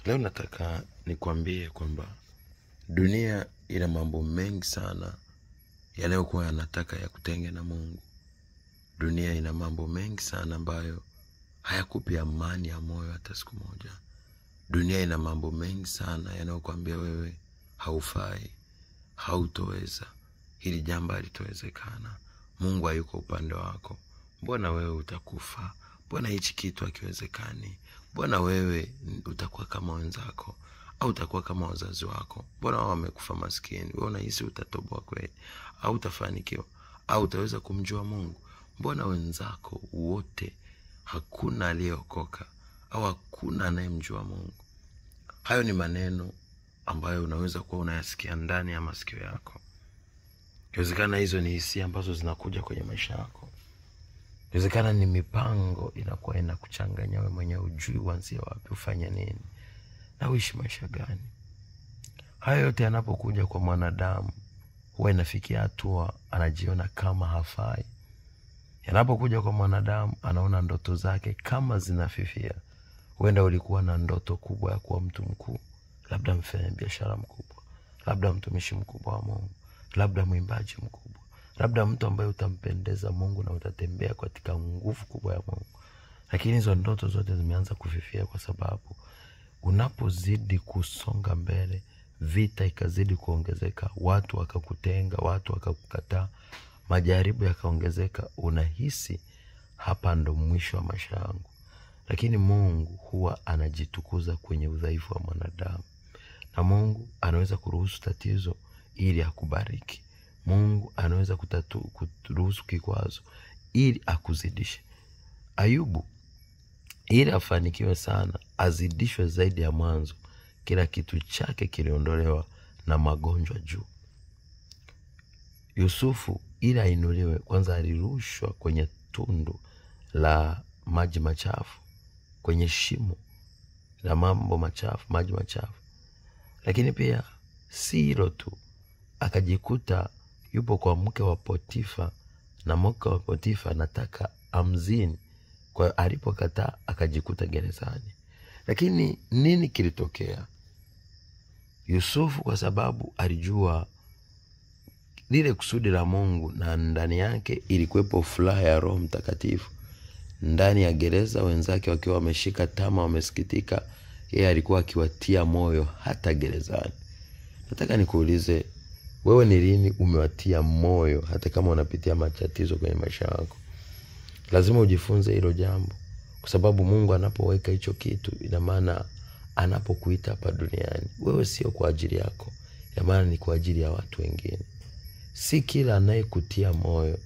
Leo nataka nikwambie kwamba dunia ina mambo mengi sana yanayokuwa yanataka yakutenge na Mungu. Dunia ina mambo mengi sana ambayo hayakupi amani ya moyo hata siku moja. Dunia ina mambo mengi sana yanayokuambia wewe haufai, hautoweza, hili jambo halitowezekana. Mungu hayuko upande wako. Mbona wewe utakufa? Mbona hichi kitu hakiwezekani? Mbona wewe utakuwa kama wenzako au utakuwa kama wazazi wako? Mbona wao wamekufa maskini? Wewe unahisi utatoboa kweli? Au utafanikiwa? Au utaweza kumjua Mungu? Mbona wenzako wote hakuna aliyeokoka au hakuna anayemjua Mungu? Hayo ni maneno ambayo unaweza kuwa unayasikia ndani ya masikio yako. Inawezekana hizo ni hisia ambazo zinakuja kwenye maisha yako. Inawezekana ni mipango inakuwa inakuchanganya wewe mwenyewe, hujui uanzie wapi, ufanye nini na uishi maisha gani. Hayo yote yanapokuja kwa mwanadamu, huwa inafikia hatua anajiona kama hafai. Yanapokuja kwa mwanadamu, anaona ndoto zake kama zinafifia. Huenda ulikuwa na ndoto kubwa ya kuwa mtu mkuu, labda mfanyabiashara mkubwa, labda mtumishi mkubwa wa Mungu, labda mwimbaji mkubwa, labda mtu ambaye utampendeza Mungu na utatembea katika nguvu kubwa ya Mungu. Lakini hizo ndoto zote zimeanza kufifia kwa sababu unapozidi kusonga mbele, vita ikazidi kuongezeka, watu wakakutenga, watu wakakukataa, majaribu yakaongezeka, unahisi hapa ndo mwisho wa maisha yangu. Lakini Mungu huwa anajitukuza kwenye udhaifu wa mwanadamu. Na Mungu anaweza kuruhusu tatizo ili akubariki. Mungu anaweza kuruhusu kikwazo ili akuzidishe. Ayubu, ili afanikiwe sana, azidishwe zaidi ya mwanzo, kila kitu chake kiliondolewa na magonjwa juu. Yusufu, ili ainuliwe, kwanza alirushwa kwenye tundu la maji machafu, kwenye shimo la mambo machafu, maji machafu. Lakini pia si hilo tu, akajikuta yupo kwa mke wa Potifa, na mke wa Potifa anataka amzini. Kwa alipokataa akajikuta gerezani. Lakini nini kilitokea? Yusufu, kwa sababu alijua lile kusudi la Mungu na ndani yake ilikuwepo furaha ya Roho Mtakatifu, ndani ya gereza wenzake wakiwa wameshika tama, wamesikitika, yeye alikuwa akiwatia moyo hata gerezani. Nataka nikuulize, wewe ni lini umewatia moyo hata kama unapitia matatizo kwenye maisha yako? Lazima ujifunze hilo jambo, kwa sababu Mungu anapoweka hicho kitu, ina maana anapokuita hapa duniani, wewe sio kwa ajili yako, ina maana ni kwa ajili ya watu wengine. Si kila anayekutia moyo,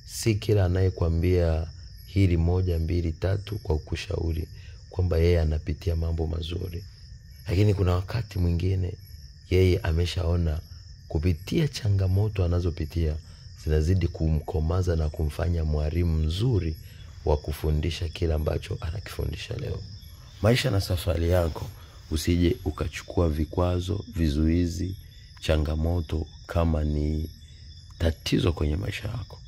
si kila anayekwambia hili 1 2 3 kwa kushauri kwamba yeye anapitia mambo mazuri. Lakini kuna wakati mwingine yeye ameshaona kupitia changamoto anazopitia zinazidi kumkomaza na kumfanya mwalimu mzuri wa kufundisha kila ambacho anakifundisha leo. Maisha na safari yako, usije ukachukua vikwazo, vizuizi, changamoto kama ni tatizo kwenye maisha yako,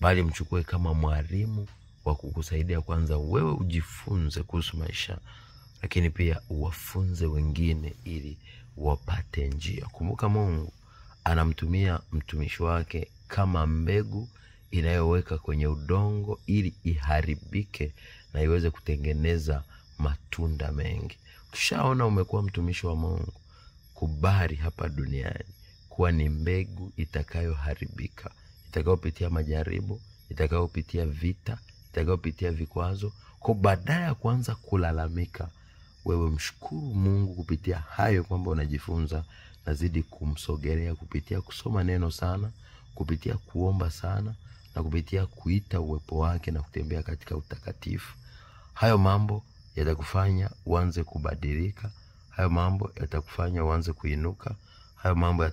bali mchukue kama mwalimu wa kukusaidia kwanza wewe ujifunze kuhusu maisha, lakini pia uwafunze wengine ili wapate njia. Kumbuka Mungu anamtumia mtumishi wake kama mbegu inayoweka kwenye udongo ili iharibike na iweze kutengeneza matunda mengi. Ukishaona umekuwa mtumishi wa Mungu, kubali hapa duniani kuwa ni mbegu itakayoharibika, itakayopitia majaribu, itakayopitia vita, itakayopitia vikwazo. Kwa badala ya kuanza kulalamika, wewe mshukuru Mungu kupitia hayo kwamba unajifunza, nazidi kumsogelea kupitia kusoma neno sana, kupitia kuomba sana, na kupitia kuita uwepo wake na kutembea katika utakatifu. Hayo mambo yatakufanya uanze kubadilika. Hayo mambo yatakufanya uanze kuinuka. Hayo mambo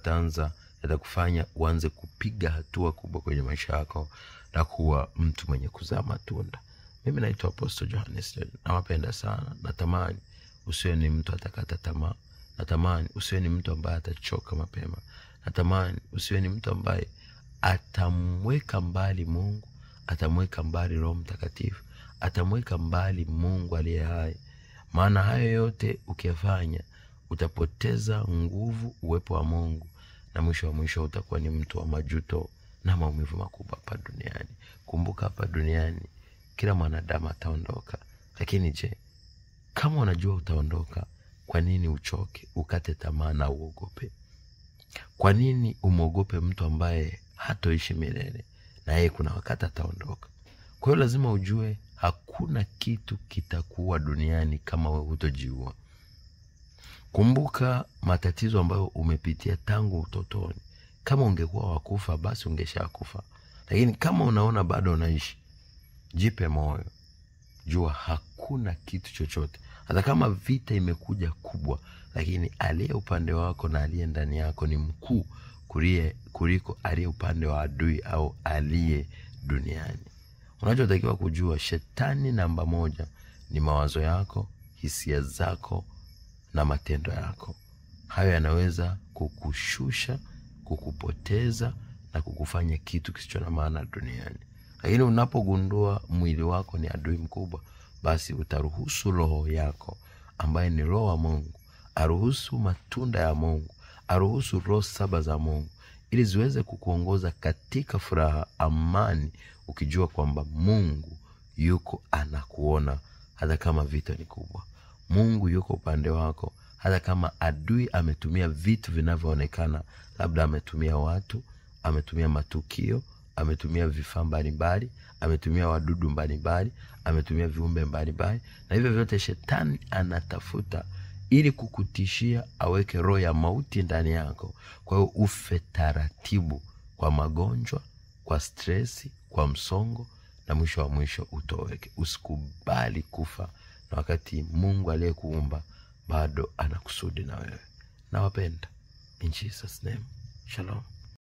yatakufanya uanze kupiga hatua kubwa kwenye maisha yako na kuwa mtu mwenye kuzaa matunda. Mimi naitwa Apostle Johannes. Nawapenda sana. Natamani usiwe ni mtu atakata tamaa. Natamani usiwe ni mtu ambaye atachoka mapema. Natamani usiwe ni mtu ambaye atamweka mbali Mungu, atamweka mbali Roho Mtakatifu, atamweka mbali Mungu aliye hai. Maana hayo yote ukiyafanya utapoteza nguvu, uwepo wa Mungu, na mwisho wa mwisho utakuwa ni mtu wa majuto na maumivu makubwa hapa duniani. Kumbuka, hapa duniani kila mwanadamu ataondoka. Lakini je, kama unajua utaondoka, kwa nini uchoke, ukate tamaa na uogope? Kwa nini umogope mtu ambaye hatoishi milele, na yeye kuna wakati ataondoka? Kwa hiyo lazima ujue hakuna kitu kitakuwa duniani kama wewe hutojiua. Kumbuka matatizo ambayo umepitia tangu utotoni. Kama ungekuwa wakufa, basi ungeshakufa. Lakini kama unaona bado unaishi, jipe moyo. Jua hakuna kitu chochote, hata kama vita imekuja kubwa, lakini aliye upande wako na aliye ndani yako ni mkuu kuliko aliye upande wa adui au aliye duniani. Unachotakiwa kujua, shetani namba 1 ni mawazo yako, hisia zako na matendo yako. Hayo yanaweza kukushusha, kukupoteza na kukufanya kitu kisicho na maana duniani. Lakini unapogundua mwili wako ni adui mkubwa, basi utaruhusu roho yako ambaye ni roho wa Mungu, aruhusu matunda ya Mungu, aruhusu roho 7 za Mungu, ili ziweze kukuongoza katika furaha, amani, ukijua kwamba Mungu yuko anakuona hata kama vita ni kubwa. Mungu yuko upande wako hata kama adui ametumia vitu vinavyoonekana, labda ametumia watu, ametumia matukio, ametumia vifaa mbalimbali, ametumia wadudu mbalimbali, ametumia viumbe mbalimbali, na hivyo vyote shetani anatafuta ili kukutishia, aweke roho ya mauti ndani yako. Kwa hiyo ufe taratibu, kwa magonjwa, kwa stresi, kwa msongo, na mwisho wa mwisho utoweke. Usikubali kufa na wakati Mungu aliyekuumba bado anakusudi na wewe. Nawapenda. In Jesus name. Shalom.